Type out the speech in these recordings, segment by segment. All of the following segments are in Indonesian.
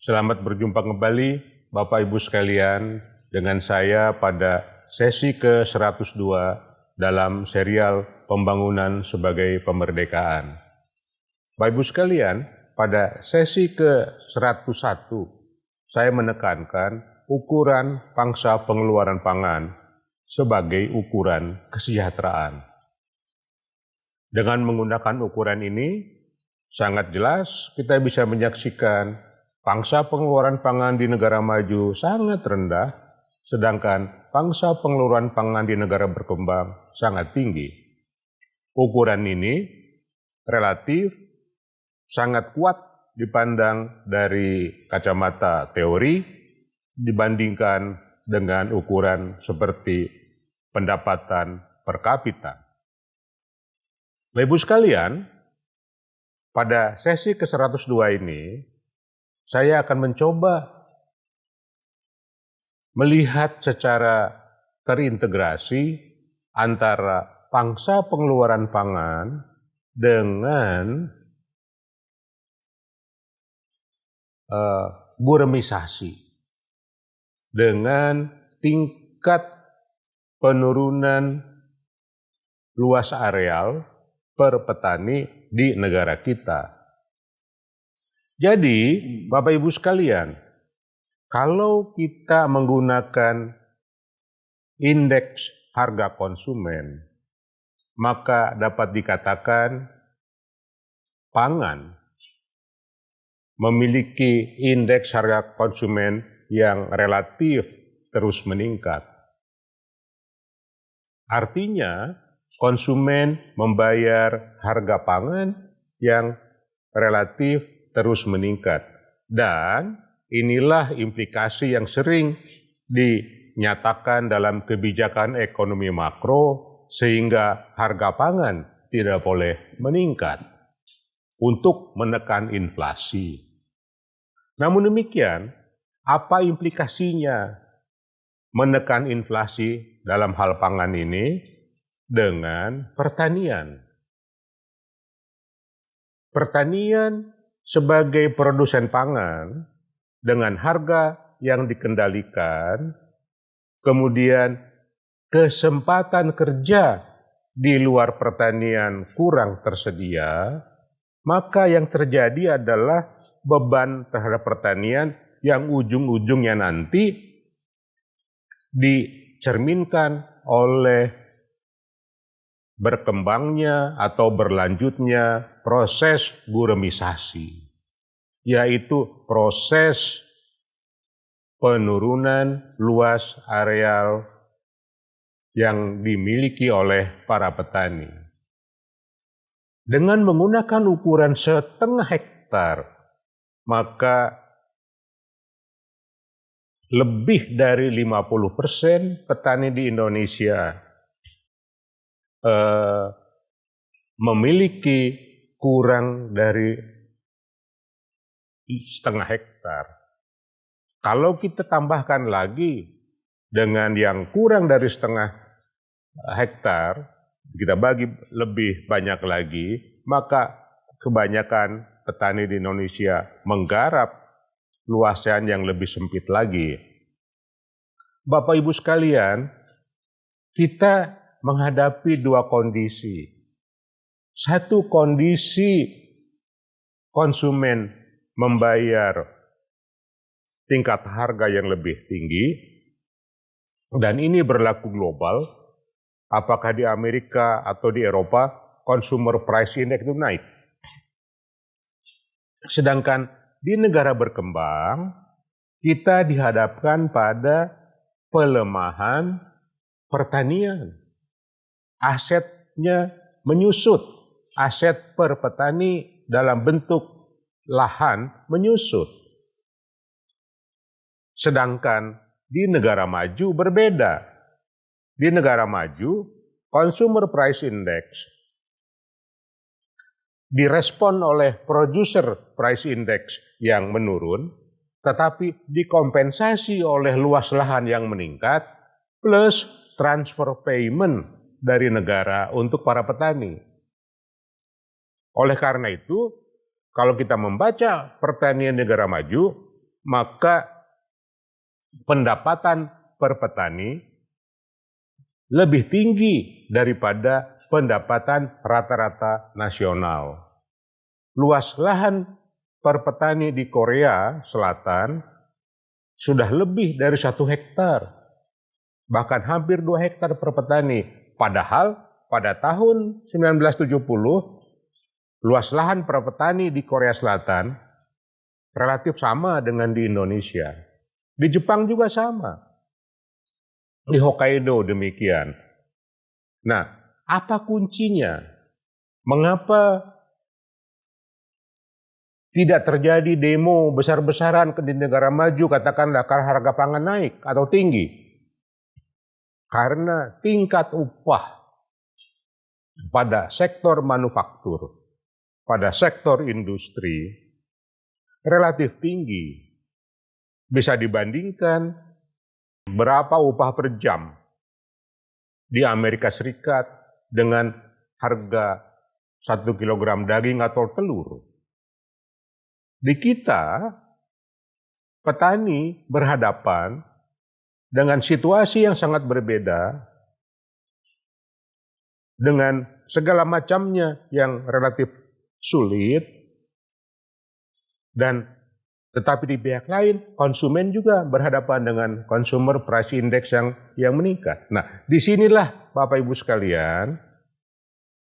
Selamat berjumpa kembali Bapak Ibu sekalian dengan saya pada sesi ke-102 dalam serial Pembangunan sebagai Pemerdekaan. Bapak Ibu sekalian, pada sesi ke-101 saya menekankan ukuran pangsa pengeluaran pangan sebagai ukuran kesejahteraan. Dengan menggunakan ukuran ini, sangat jelas kita bisa menyaksikan pangsa pengeluaran pangan di negara maju sangat rendah, sedangkan pangsa pengeluaran pangan di negara berkembang sangat tinggi. Ukuran ini relatif sangat kuat dipandang dari kacamata teori dibandingkan dengan ukuran seperti pendapatan per kapita. Bapak Ibu sekalian, pada sesi ke-102 ini, saya akan mencoba melihat secara terintegrasi antara pangsa pengeluaran pangan dengan guramisasi, dengan tingkat penurunan luas areal per petani di negara kita. Jadi, Bapak Ibu sekalian, kalau kita menggunakan indeks harga konsumen, maka dapat dikatakan pangan memiliki indeks harga konsumen yang relatif terus meningkat. Artinya, konsumen membayar harga pangan yang relatif terus meningkat. Dan inilah implikasi yang sering dinyatakan dalam kebijakan ekonomi makro sehingga harga pangan tidak boleh meningkat untuk menekan inflasi. Namun demikian, apa implikasinya menekan inflasi dalam hal pangan ini dengan pertanian? Pertanian sebagai produsen pangan dengan harga yang dikendalikan, kemudian kesempatan kerja di luar pertanian kurang tersedia, maka yang terjadi adalah beban terhadap pertanian yang ujung-ujungnya nanti dicerminkan oleh berkembangnya atau berlanjutnya proses guramisasi, yaitu proses penurunan luas areal yang dimiliki oleh para petani. Dengan menggunakan ukuran 0,5 hektar, maka lebih dari 50% petani di Indonesia memiliki kurang dari 0,5 hektar. Kalau kita tambahkan lagi dengan yang kurang dari 0,5 hektar, kita bagi lebih banyak lagi, maka kebanyakan petani di Indonesia menggarap luasan yang lebih sempit lagi. Bapak Ibu sekalian, kita menghadapi dua kondisi. Satu kondisi konsumen membayar tingkat harga yang lebih tinggi, dan ini berlaku global. Apakah di Amerika atau di Eropa, consumer price index itu naik. Sedangkan di negara berkembang, kita dihadapkan pada pelemahan pertanian. Asetnya menyusut, aset per petani dalam bentuk lahan menyusut. Sedangkan di negara maju berbeda. Di negara maju, consumer price index direspon oleh producer price index yang menurun, tetapi dikompensasi oleh luas lahan yang meningkat, plus transfer payment dari negara untuk para petani. Oleh karena itu, kalau kita membaca pertanian negara maju, maka pendapatan per petani lebih tinggi daripada pendapatan rata-rata nasional. Luas lahan per petani di Korea Selatan sudah lebih dari 1 hektar, bahkan hampir 2 hektar per petani. Padahal pada tahun 1970, luas lahan per petani di Korea Selatan relatif sama dengan di Indonesia. Di Jepang juga sama. Di Hokkaido demikian. Nah, apa kuncinya? Mengapa tidak terjadi demo besar-besaran di negara maju, katakanlah karena harga pangan naik atau tinggi? Karena tingkat upah pada sektor manufaktur, pada sektor industri relatif tinggi. Bisa dibandingkan berapa upah per jam di Amerika Serikat dengan harga 1 kilogram daging atau telur. Di kita, petani berhadapan dengan situasi yang sangat berbeda, dengan segala macamnya yang relatif sulit, dan tetapi di pihak lain, konsumen juga berhadapan dengan consumer price index yang meningkat. Nah, disinilah Bapak Ibu sekalian,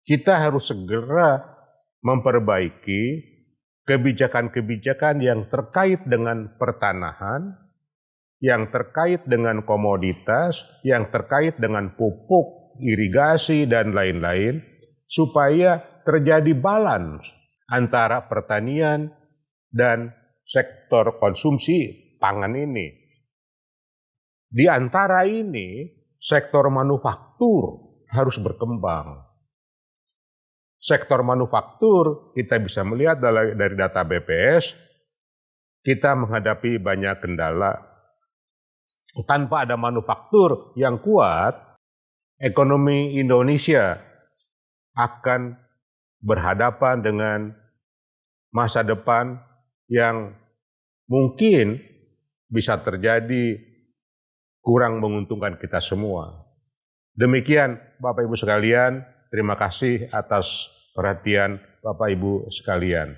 kita harus segera memperbaiki kebijakan-kebijakan yang terkait dengan pertanahan, yang terkait dengan komoditas, yang terkait dengan pupuk, irigasi, dan lain-lain, supaya terjadi balance antara pertanian dan sektor konsumsi pangan ini. Di antara ini, sektor manufaktur harus berkembang. Sektor manufaktur, kita bisa melihat dari data BPS, kita menghadapi banyak kendala. Tanpa ada manufaktur yang kuat, ekonomi Indonesia akan berhadapan dengan masa depan yang mungkin bisa terjadi kurang menguntungkan kita semua. Demikian Bapak Ibu sekalian, terima kasih atas perhatian Bapak Ibu sekalian.